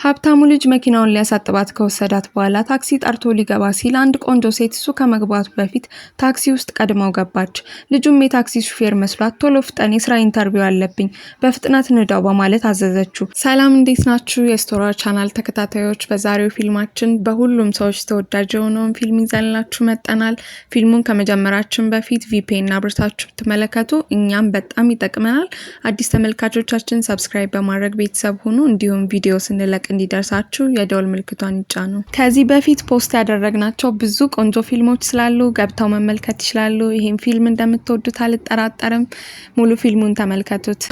ሀብታሙ ልጅ መኪናውን ሊያሳጥባት ከወሰዳት በኋላ ታክሲ ጠርቶ ሊገባ ሲል አንድ ቆንጆ ሴት እሱ ከመግባቱ በፊት ታክሲ ውስጥ ቀድመው ገባች። ልጁም የታክሲ ሹፌር መስሏት ቶሎ ፍጠን የስራ ኢንተርቪው አለብኝ በፍጥነት ንዳው በማለት አዘዘችው። ሰላም እንዴት ናችሁ የስቶራ ቻናል ተከታታዮች? በዛሬው ፊልማችን በሁሉም ሰዎች ተወዳጅ የሆነውን ፊልም ይዘንላችሁ መጣናል። ፊልሙን ከመጀመራችን በፊት ቪፒኤን አብርታችሁ ብትመለከቱ እኛም በጣም ይጠቅመናል። አዲስ ተመልካቾቻችን ሰብስክራይብ በማድረግ ቤተሰብ ሁኑ። እንዲሁም ቪዲዮ ስንለቅ እንዲደርሳችሁ የደወል ምልክቷን ይጫኑ። ከዚህ በፊት ፖስት ያደረግናቸው ብዙ ቆንጆ ፊልሞች ስላሉ ገብተው መመልከት ይችላሉ። ይሄን ፊልም እንደምትወዱት አልጠራጠርም። ሙሉ ፊልሙን ተመልከቱት።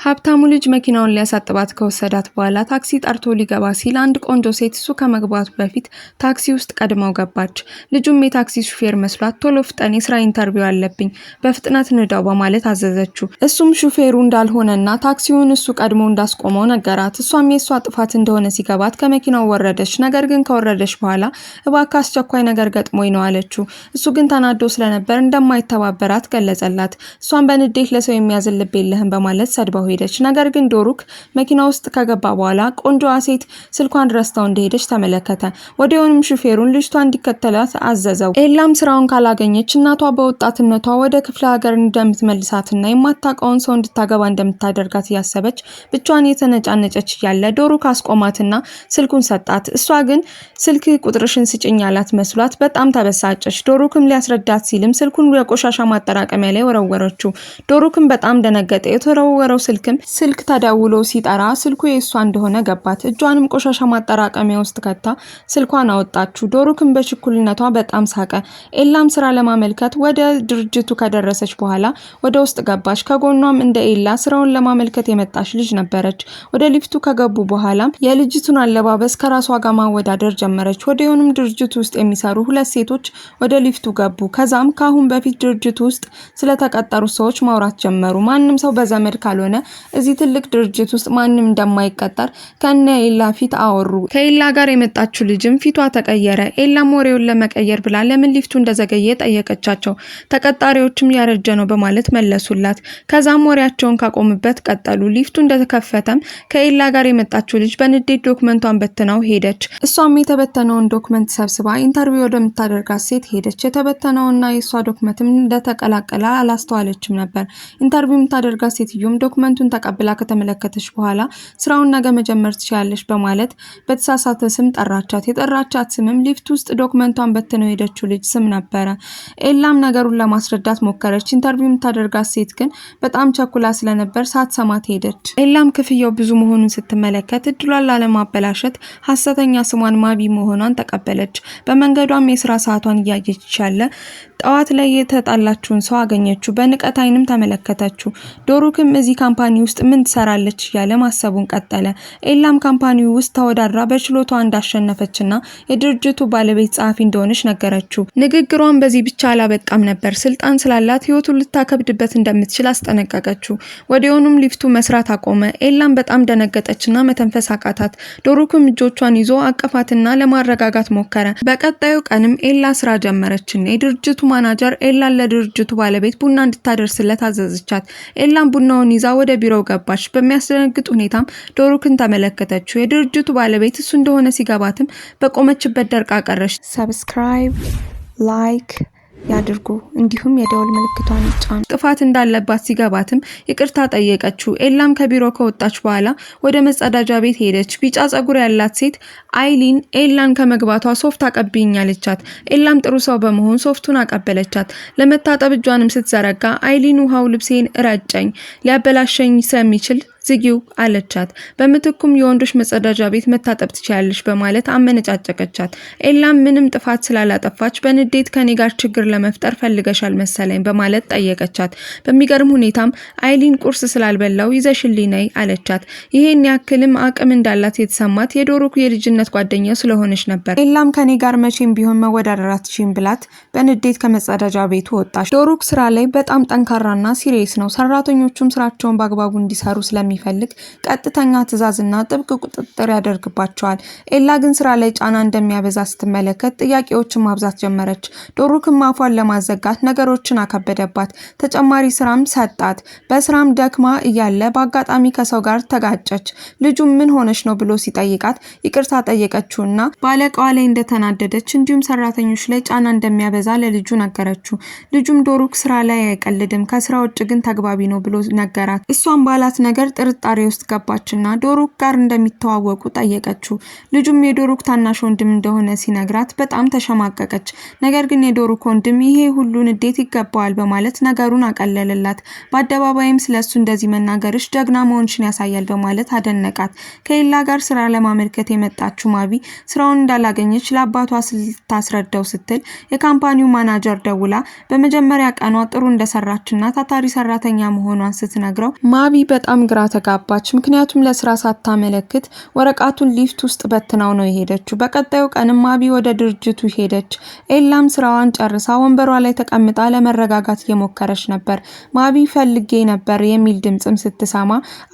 ሀብታሙ ልጅ መኪናውን ሊያሳጥባት ከወሰዳት በኋላ ታክሲ ጠርቶ ሊገባ ሲል አንድ ቆንጆ ሴት እሱ ከመግባቱ በፊት ታክሲ ውስጥ ቀድመው ገባች። ልጁም የታክሲ ሹፌር መስሏት ቶሎ ፍጠን የስራ ኢንተርቪው አለብኝ በፍጥነት ንዳው በማለት አዘዘችው። እሱም ሹፌሩ እንዳልሆነና ታክሲውን እሱ ቀድሞ እንዳስቆመው ነገራት። እሷም የእሷ ጥፋት እንደሆነ ሲገባት ከመኪናው ወረደች። ነገር ግን ከወረደች በኋላ እባክህ አስቸኳይ ነገር ገጥሞኝ ነው አለችው። እሱ ግን ተናዶ ስለነበር እንደማይተባበራት ገለጸላት። እሷም በንዴት ለሰው የሚያዝን ልብ የለህም በማለት ሰድባው ሄደች። ነገር ግን ዶሩክ መኪና ውስጥ ከገባ በኋላ ቆንጆዋ ሴት ስልኳን ረስታው እንደሄደች ተመለከተ። ወዲያውኑም ሹፌሩን ልጅቷ እንዲከተላት አዘዘው። ኤላም ስራውን ካላገኘች እናቷ በወጣትነቷ ወደ ክፍለ ሀገር እንደምትመልሳትና የማታውቀውን ሰው እንድታገባ እንደምታደርጋት እያሰበች ብቻዋን የተነጫነጨች ያለ ዶሩክ አስቆማትና ስልኩን ሰጣት። እሷ ግን ስልክ ቁጥርሽን ስጭኝ ያላት መስሏት በጣም ተበሳጨች። ዶሩክም ሊያስረዳት ሲልም ስልኩን የቆሻሻ ማጠራቀሚያ ላይ ወረወረችው። ዶሩክም በጣም ደነገጠ። የተወረወረው ስልክ ተደውሎ ሲጠራ ስልኩ የእሷ እንደሆነ ገባት። እጇንም ቆሻሻ ማጠራቀሚያ ውስጥ ከታ ስልኳን አወጣችው። ዶሩክም በችኩልነቷ በጣም ሳቀ። ኤላም ስራ ለማመልከት ወደ ድርጅቱ ከደረሰች በኋላ ወደ ውስጥ ገባች። ከጎኗም እንደ ኤላ ስራውን ለማመልከት የመጣች ልጅ ነበረች። ወደ ሊፍቱ ከገቡ በኋላም የልጅቱን አለባበስ ከራሷ ጋር ማወዳደር ጀመረች። ወዲያውኑም ድርጅቱ ውስጥ የሚሰሩ ሁለት ሴቶች ወደ ሊፍቱ ገቡ። ከዛም ካሁን በፊት ድርጅቱ ውስጥ ስለተቀጠሩ ሰዎች ማውራት ጀመሩ። ማንም ሰው በዘመድ ካልሆነ እዚህ ትልቅ ድርጅት ውስጥ ማንም እንደማይቀጠር ከነ ኤላ ፊት አወሩ። ከኤላ ጋር የመጣችው ልጅም ፊቷ ተቀየረ። ኤላም ወሬውን ለመቀየር ብላ ለምን ሊፍቱ እንደዘገየ ጠየቀቻቸው። ተቀጣሪዎችም ያረጀ ነው በማለት መለሱላት። ከዛም ወሬያቸውን ካቆሙበት ቀጠሉ። ሊፍቱ እንደተከፈተም ከኤላ ጋር የመጣችው ልጅ በንዴት ዶክመንቷን በትናው ሄደች። እሷም የተበተነውን ዶክመንት ሰብስባ ኢንተርቪው ወደምታደርጋት ሴት ሄደች። የተበተነውና የሷ ዶክመንትም እንደተቀላቀለ አላስተዋለችም ነበር። ኢንተርቪው የምታደርጋት ሴትዮም ዶክመንቱን ተቀብላ ከተመለከተች በኋላ ስራውን ነገ መጀመር ትችላለች በማለት በተሳሳተ ስም ጠራቻት። የጠራቻት ስምም ሊፍት ውስጥ ዶክመንቷን በትነው ሄደችው ልጅ ስም ነበረ። ኤላም ነገሩን ለማስረዳት ሞከረች። ኢንተርቪው የምታደርጋት ሴት ግን በጣም ቸኩላ ስለነበር ሳትሰማት ሄደች። ኤላም ክፍያው ብዙ መሆኑን ስትመለከት እድሏን ላለማበላሸት ሐሰተኛ ስሟን ማቢ መሆኗን ተቀበለች። በመንገዷም የስራ ሰዓቷን እያየች ያለ ጠዋት ላይ የተጣላችውን ሰው አገኘችው። በንቀት አይንም ተመለከተችው። ዶሩክም እዚህ ካምፓኒ ውስጥ ምን ትሰራለች ያለ ማሰቡን ቀጠለ። ኤላም ካምፓኒው ውስጥ ተወዳድራ በችሎቷ እንዳሸነፈችና የድርጅቱ ባለቤት ጸሐፊ እንደሆነች ነገረችው። ንግግሯን በዚህ ብቻ አላበቃም ነበር። ስልጣን ስላላት ህይወቱን ልታከብድበት እንደምትችል አስጠነቀቀችው። ወዲያውኑም ሊፍቱ መስራት አቆመ። ኤላም በጣም ደነገጠችና መተንፈስ አቃታት። ዶሩክም እጆቿን ይዞ አቀፋትና ለማረጋጋት ሞከረ። በቀጣዩ ቀንም ኤላ ስራ ጀመረችና የድርጅቱ ማናጀር ኤላን ለድርጅቱ ባለቤት ቡና እንድታደርስለት አዘዘቻት። ኤላም ቡናውን ይዛ ወደ ቢሮው ገባች። በሚያስደነግጥ ሁኔታም ዶሩክን ተመለከተችው። የድርጅቱ ባለቤት እሱ እንደሆነ ሲገባትም በቆመችበት ደርቃ ቀረች። ሰብስክራይብ ላይክ ያድርጉ እንዲሁም የደወል ምልክቷን ይጫኑ። ጥፋት እንዳለባት ሲገባትም ይቅርታ ጠየቀችው። ኤላም ከቢሮ ከወጣች በኋላ ወደ መጸዳጃ ቤት ሄደች። ቢጫ ጸጉር ያላት ሴት አይሊን ኤላን ከመግባቷ ሶፍት አቀብይኝ አለቻት። ኤላም ጥሩ ሰው በመሆን ሶፍቱን አቀበለቻት። ለመታጠብ እጇንም ስትዘረጋ አይሊን ውሃው ልብሴን ረጨኝ ሊያበላሸኝ ስለሚችል ዝጊው አለቻት። በምትኩም የወንዶች መጸዳጃ ቤት መታጠብ ትችላለሽ በማለት አመነጫጨቀቻት። ኤላም ምንም ጥፋት ስላላጠፋች በንዴት ከኔ ጋር ችግር ለመፍጠር ፈልገሻል መሰለኝ በማለት ጠየቀቻት። በሚገርም ሁኔታም አይሊን ቁርስ ስላልበላው ይዘሽልኝ ነይ አለቻት። ይሄን ያክልም አቅም እንዳላት የተሰማት የዶሩክ የልጅነት ጓደኛው ስለሆነች ነበር። ኤላም ከኔ ጋር መቼም ቢሆን መወዳደር አትችይም ብላት በንዴት ከመጸዳጃ ቤቱ ወጣች። ዶሩክ ስራ ላይ በጣም ጠንካራና ሲሪየስ ነው። ሰራተኞቹም ስራቸውን በአግባቡ እንዲሰሩ ስለሚ ስለሚፈልግ ቀጥተኛ ትዕዛዝና ጥብቅ ቁጥጥር ያደርግባቸዋል። ኤላ ግን ስራ ላይ ጫና እንደሚያበዛ ስትመለከት ጥያቄዎችን ማብዛት ጀመረች። ዶሩክም አፏን ለማዘጋት ነገሮችን አከበደባት። ተጨማሪ ስራም ሰጣት። በስራም ደክማ እያለ በአጋጣሚ ከሰው ጋር ተጋጨች። ልጁም ምን ሆነች ነው ብሎ ሲጠይቃት ይቅርታ ጠየቀችውና ባለቃዋ ላይ እንደተናደደች እንዲሁም ሰራተኞች ላይ ጫና እንደሚያበዛ ለልጁ ነገረችው። ልጁም ዶሩክ ስራ ላይ አይቀልድም፣ ከስራ ውጭ ግን ተግባቢ ነው ብሎ ነገራት። እሷም ባላት ነገር ጥርጣሬ ውስጥ ገባችና ዶሩክ ጋር እንደሚተዋወቁ ጠየቀችው። ልጁም የዶሩክ ታናሽ ወንድም እንደሆነ ሲነግራት በጣም ተሸማቀቀች። ነገር ግን የዶሩክ ወንድም ይሄ ሁሉ ንዴት ይገባዋል በማለት ነገሩን አቀለለላት። በአደባባይም ስለሱ እንደዚህ መናገርሽ ጀግና መሆንሽን ያሳያል በማለት አደነቃት። ከኤላ ጋር ስራ ለማመልከት የመጣችው ማቢ ስራውን እንዳላገኘች ለአባቷ ስታስረዳው ስትል የካምፓኒው ማናጀር ደውላ በመጀመሪያ ቀኗ ጥሩ እንደሰራችና ታታሪ ሰራተኛ መሆኗን ስትነግረው ማቢ በጣም ግራ ተጋባች። ምክንያቱም ለስራ ሳታመለክት ወረቀቱን ሊፍት ውስጥ በትናው ነው የሄደችው። በቀጣዩ ቀንም ማቢ ወደ ድርጅቱ ሄደች። ኤላም ስራዋን ጨርሳ ወንበሯ ላይ ተቀምጣ ለመረጋጋት እየሞከረች ነበር። ማቢ ፈልጌ ነበር የሚል ድምጽም ስትሰማ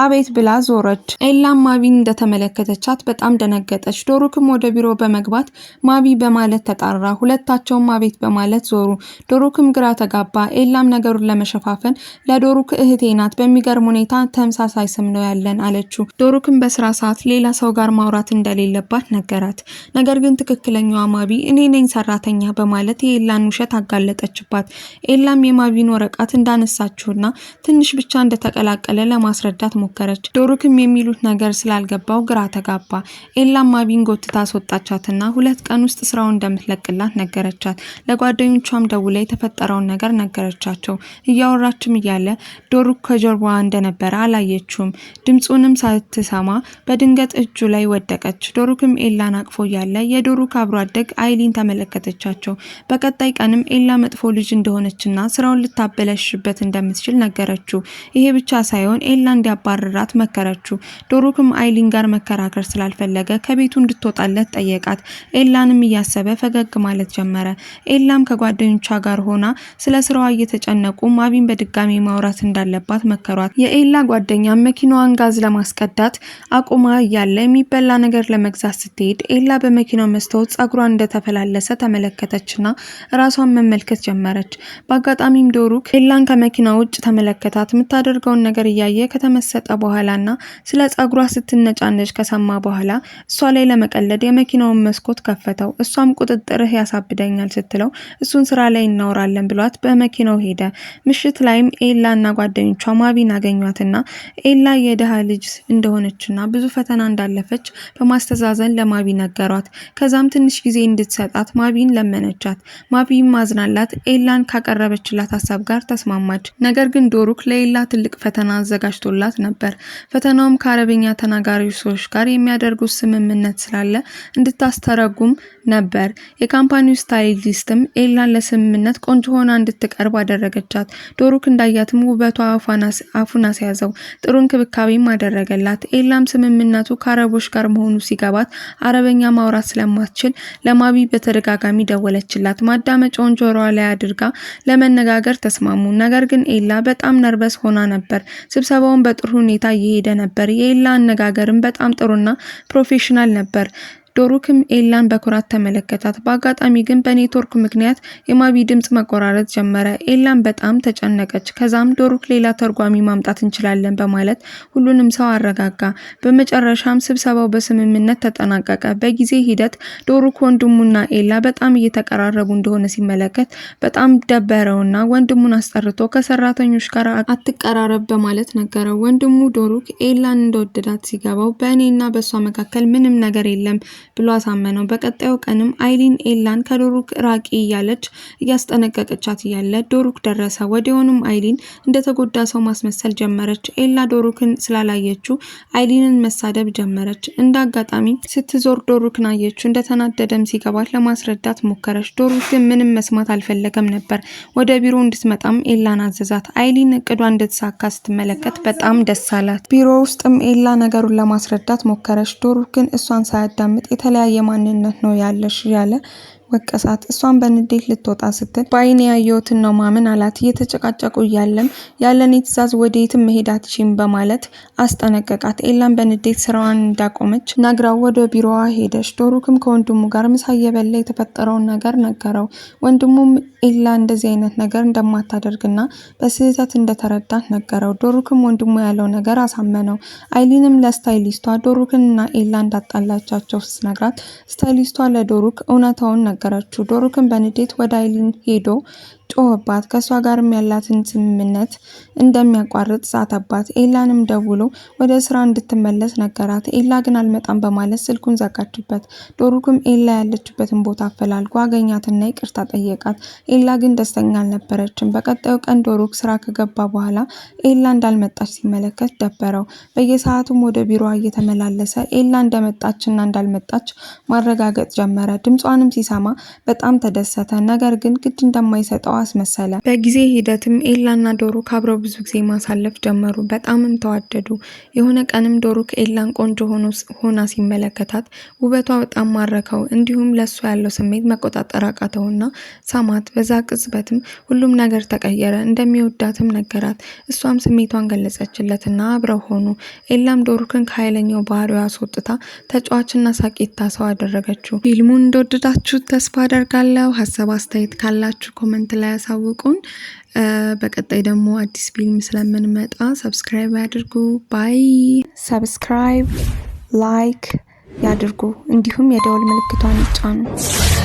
አቤት ብላ ዞረች። ኤላም ማቢን እንደተመለከተቻት በጣም ደነገጠች። ዶሩክም ወደ ቢሮ በመግባት ማቢ በማለት ተጣራ። ሁለታቸውም አቤት በማለት ዞሩ። ዶሩክም ግራ ተጋባ። ኤላም ነገሩን ለመሸፋፈን ለዶሩክ እህቴ ናት፣ በሚገርም ሁኔታ ተመሳሳይ ስም ነው ያለን አለችው። ዶሩክም በስራ ሰዓት ሌላ ሰው ጋር ማውራት እንደሌለባት ነገራት። ነገር ግን ትክክለኛዋ ማቢ እኔ ነኝ ሰራተኛ በማለት የኤላን ውሸት አጋለጠችባት። ኤላም የማቢን ወረቀት እንዳነሳችውና ትንሽ ብቻ እንደተቀላቀለ ለማስረዳት ሞከረች። ዶሩክም የሚሉት ነገር ስላልገባው ግራ ተጋባ። ኤላም ማቢን ጎትታ አስወጣቻትና 2 ቀን ውስጥ ስራውን እንደምትለቅላት ነገረቻት። ለጓደኞቿም ደውላ የተፈጠረውን ነገር ነገረቻቸው። እያወራችም እያለ ዶሩክ ከጀርባዋ እንደነበረ አላየችውም። ድምጹንም ሳትሰማ በድንገት እጁ ላይ ወደቀች። ዶሩክም ኤላን አቅፎ እያለ የዶሩክ አብሮ አደግ አይሊን ተመለከተቻቸው። በቀጣይ ቀንም ኤላ መጥፎ ልጅ እንደሆነችና ስራውን ልታበለሽበት እንደምትችል ነገረችው። ይሄ ብቻ ሳይሆን ኤላ እንዲያባረራት መከረችው። ዶሩክም አይሊን ጋር መከራከር ስላልፈለገ ከቤቱ እንድትወጣለት ጠየቃት። ኤላንም እያሰበ ፈገግ ማለት ጀመረ። ኤላም ከጓደኞቿ ጋር ሆና ስለ ስራዋ እየተጨነቁ ማቢን በድጋሚ ማውራት እንዳለባት መከሯት። የኤላ ጓደኛ መኪናዋን ጋዝ ለማስቀዳት አቁማ እያለ የሚበላ ነገር ለመግዛት ስትሄድ ኤላ በመኪናው መስታወት ጸጉሯ እንደተፈላለሰ ተመለከተችና ራሷን መመልከት ጀመረች። በአጋጣሚም ዶሩክ ኤላን ከመኪና ውጭ ተመለከታት። የምታደርገውን ነገር እያየ ከተመሰጠ በኋላና ስለ ጸጉሯ ስትነጫነጭ ከሰማ በኋላ እሷ ላይ ለመቀለድ የመኪናውን መስኮት ከፈተው። እሷም ቁጥጥርህ ያሳብደኛል ስትለው እሱን ስራ ላይ እናወራለን ብሏት በመኪናው ሄደ። ምሽት ላይም ኤላና ጓደኞቿ ማቢን አገኟትና ኤላ የደሃ ልጅ እንደሆነችና ብዙ ፈተና እንዳለፈች በማስተዛዘን ለማቢ ነገሯት። ከዛም ትንሽ ጊዜ እንድትሰጣት ማቢን ለመነቻት። ማቢም ማዝናላት ኤላን ካቀረበችላት ሀሳብ ጋር ተስማማች። ነገር ግን ዶሩክ ለኤላ ትልቅ ፈተና አዘጋጅቶላት ነበር። ፈተናውም ከአረበኛ ተናጋሪ ሰዎች ጋር የሚያደርጉት ስምምነት ስላለ እንድታስተረጉም ነበር። የካምፓኒው ስታይሊስትም ኤላን ለስምምነት ቆንጆ ሆና እንድትቀርብ አደረገቻት። ዶሩክ እንዳያትም ውበቷ አፉን አስያዘው። ጥሩ እንክብካቤም አደረገላት። ኤላም ስምምነቱ ከአረቦች ጋር መሆኑ ሲገባት አረበኛ ማውራት ስለማትችል ለማቢ በተደጋጋሚ ደወለችላት። ማዳመጫውን ጆሮዋ ላይ አድርጋ ለመነጋገር ተስማሙ። ነገር ግን ኤላ በጣም ነርቨስ ሆና ነበር። ስብሰባውን በጥሩ ሁኔታ እየሄደ ነበር። የኤላ አነጋገርም በጣም ጥሩና ፕሮፌሽናል ነበር። ዶሩክም ኤላን በኩራት ተመለከታት። በአጋጣሚ ግን በኔትወርክ ምክንያት የማቢ ድምጽ መቆራረጥ ጀመረ። ኤላን በጣም ተጨነቀች። ከዛም ዶሩክ ሌላ ተርጓሚ ማምጣት እንችላለን በማለት ሁሉንም ሰው አረጋጋ። በመጨረሻም ስብሰባው በስምምነት ተጠናቀቀ። በጊዜ ሂደት ዶሩክ ወንድሙና ኤላ በጣም እየተቀራረቡ እንደሆነ ሲመለከት በጣም ደበረውና ወንድሙን አስጠርቶ ከሰራተኞች ጋር አትቀራረብ በማለት ነገረው። ወንድሙ ዶሩክ ኤላን እንደወደዳት ሲገባው በእኔና በሷ መካከል ምንም ነገር የለም ብሎ አሳመነው። በቀጣዩ ቀንም አይሊን ኤላን ከዶሩክ ራቂ እያለች እያስጠነቀቀቻት እያለ ዶሩክ ደረሰ። ወዲያውኑም አይሊን እንደተጎዳ ሰው ማስመሰል ጀመረች። ኤላ ዶሩክን ስላላየችው አይሊንን መሳደብ ጀመረች። እንዳጋጣሚ ስትዞር ዶሩክን አየችው። እንደተናደደም ሲገባት ለማስረዳት ሞከረች። ዶሩክ ግን ምንም መስማት አልፈለገም ነበር። ወደ ቢሮ እንድትመጣም ኤላን አዘዛት። አይሊን እቅዷ እንደተሳካ ስትመለከት በጣም ደስ አላት። ቢሮ ውስጥም ኤላ ነገሩን ለማስረዳት ሞከረች። ዶሩክ ግን እሷን ሳያዳምጥ የተለያየ ማንነት ነው ያለሽ ያለ ወቀሳት። እሷን በንዴት ልትወጣ ስትል በአይኔ ያየሁትን ነው ማመን አላት። እየተጨቃጨቁ እያለም ያለኔ ትዕዛዝ ወዴትም መሄድ አትችይም በማለት አስጠነቀቃት። ኤላን በንዴት ስራዋን እንዳቆመች ነግራው ወደ ቢሮዋ ሄደች። ዶሩክም ከወንድሙ ጋር ምሳ እየበላ የተፈጠረውን ነገር ነገረው። ወንድሙም ኤላ እንደዚህ አይነት ነገር እንደማታደርግና በስህተት እንደተረዳት ነገረው። ዶሩክም ወንድሙ ያለው ነገር አሳመነው። አይሊንም ለስታይሊስቷ ዶሩክንና ኤላ እንዳጣላቻቸው ስትነግራት ስታይሊስቷ ለዶሩክ እውነታውን ነገረችው። ዶሩክን በንዴት ወደ አይሊን ሄዶ ጮህባት። ከሷ ጋርም ያላትን ስምምነት እንደሚያቋርጥ ዛተባት። ኤላንም ደውሎ ወደ ስራ እንድትመለስ ነገራት። ኤላ ግን አልመጣም በማለት ስልኩን ዘጋችበት። ዶሩክም ኤላ ያለችበትን ቦታ አፈላልጎ አገኛትና ይቅርታ ጠየቃት። ኤላ ግን ደስተኛ አልነበረችም። በቀጣዩ ቀን ዶሩክ ስራ ከገባ በኋላ ኤላ እንዳልመጣች ሲመለከት ደበረው። በየሰዓቱም ወደ ቢሮዋ እየተመላለሰ ኤላ እንደመጣችና እንዳልመጣች ማረጋገጥ ጀመረ። ድምጿንም ሲሰማ በጣም ተደሰተ። ነገር ግን ግድ እንደማይሰጠው አስመሰለ። በጊዜ ሂደትም ኤላና ዶሩክ አብረው ብዙ ጊዜ ማሳለፍ ጀመሩ። በጣምም ተዋደዱ። የሆነ ቀንም ዶሩክ ኤላን ቆንጆ ሆና ሲመለከታት ውበቷ በጣም ማረከው። እንዲሁም ለሷ ያለው ስሜት መቆጣጠር አቃተውና ሳማት። በዛ ቅጽበትም ሁሉም ነገር ተቀየረ። እንደሚወዳትም ነገራት። እሷም ስሜቷን ገለጸችለትና አብረው ሆኑ። ኤላም ዶሩክን ከኃይለኛው ባህሪዋ አስወጥታ ተጫዋችና ሳቂታ ሰው አደረገችው። ፊልሙን እንደወደዳችሁ ተስፋ አደርጋለሁ። ሀሳብ አስተያየት ካላችሁ ኮመንት ላይ ያሳውቁን። በቀጣይ ደግሞ አዲስ ፊልም ስለምንመጣ ሰብስክራይብ ያድርጉ። ባይ። ሰብስክራይብ ላይክ ያድርጉ። እንዲሁም የደወል ምልክቷን ይጫኑ።